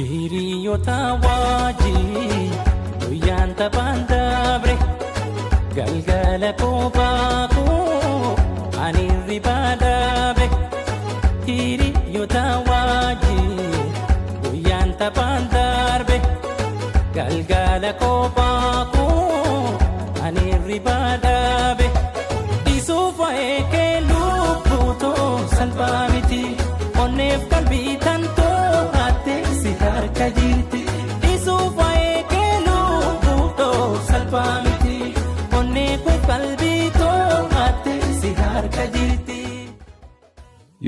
Hiriyoota wajjin guyyaan taphaan dabre galgala kophaa koo ani ribaa dhabe. Hiriyoota wajjin guyyaan taphaan darbe galgala kophaa koo ani ribaa dhabe. Isuuf eekee lubbutoo salphaa miti onneef qalbii tantoo si harka jirti. Isuuf eekee lubbutoo salphaa miti onneef qalbii too si harka jirti.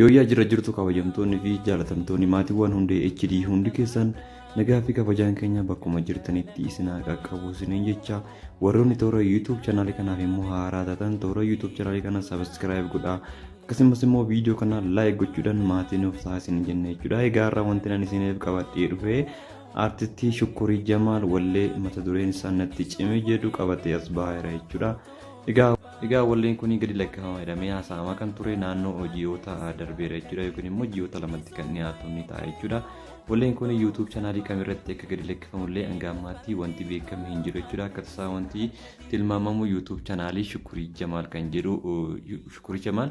Yooyaa jira jirtu kabajamtoonni fi jaalatamtoonni maatiiwwan hundee HD hundi keessan nagaa fi kabajaan keenya bakkuma jirtanitti isinaa qaqqabu isiniin jecha warroonni toora YouTube channel kanaaf immoo haaraa taatan toora YouTube channel kana subscribe godhaa akkasumas immoo viidiyoo kana like gochuudhaan maatiin of taasisan jennee jechuudha. Egaa har'a wanti ani isiniif qabadhee dhufe artistii Shukkurii Jamaal wallee mata dureen isaa natti cime jedhu qabatee as baheera jechuudha. Egaa walleen kun gadi lakkifama jedhamee haasa'amaa kan ture naannoo hojiyoota darbeera jechuudha yookiin immoo ji'oota lamatti kan dhiyaatu ni ta'a jechuudha. Walleen kun YouTube channel kamirratti akka gadi lakkifamullee hanga ammaatti wanti beekame hin jiru jechuudha. Akka tasaa wanti tilmaamamu YouTube channel Shukkurii Jamaal kan jedhu Shukkurii Jamaal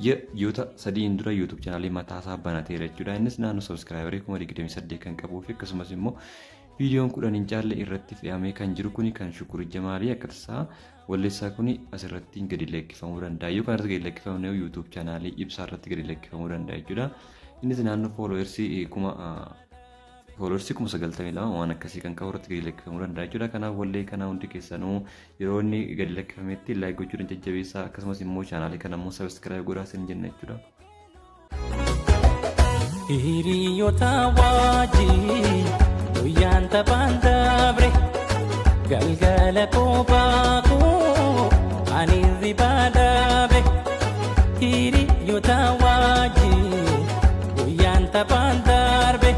ji'oota sadii dura YouTube channel mataasaa banateera jechuudha. Innis naannoo subscriber 28 kan qabuu fi akkasumas immoo viidiyoon 10 caalle irratti fe'amee kan jiru kuni kan Shukkurii Jamaal akka tasaa walleessaa kuni asirratti gadi lakkifamuu danda'a yookaan irratti gadi lakkifamuu YouTube channel ibsaa irratti gadi lakkifamuu danda'a jechuudha. Innis naannoo followers 92,000 waan akkasii kan qabu irratti gadi lakkifamuu danda'a jechuudha. Kanaaf wallee kana hundi keessanuu yeroo inni gadi lakkifametti like gochuudhaan jajjabeessaa akkasumas immoo channel kana immoo subscribe godhaa isin jenna jechuudha. Hiriyoota wajjin guyyaan taphaan dabre galgala kophaa koo ani ribaa dhabe. Hiriyoota wajjin guyyaan taphaan darbe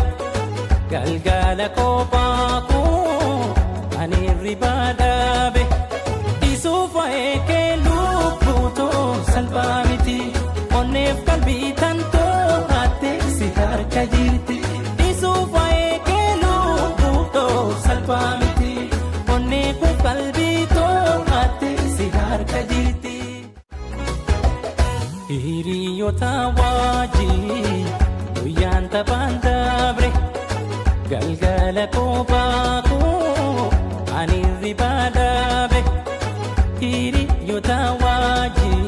galgala kophaa koo ani ribaa dhabe. Isuuf eekee lubbutoo salphaa miti onneef qalbii tantoo si harka jirti. Isuuf eekee lubbutoo salphaa miti onneef qalbii too si harka jirti. Hiriyoota wajjin guyyaan taphaan dabre galgala kophaa koo ani ribaa dhabe. Hiriyoota wajjin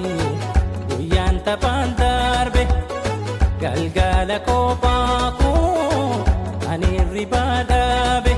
guyyaan taphaan darbe galgala kophaa koo ani ribaa dhabe.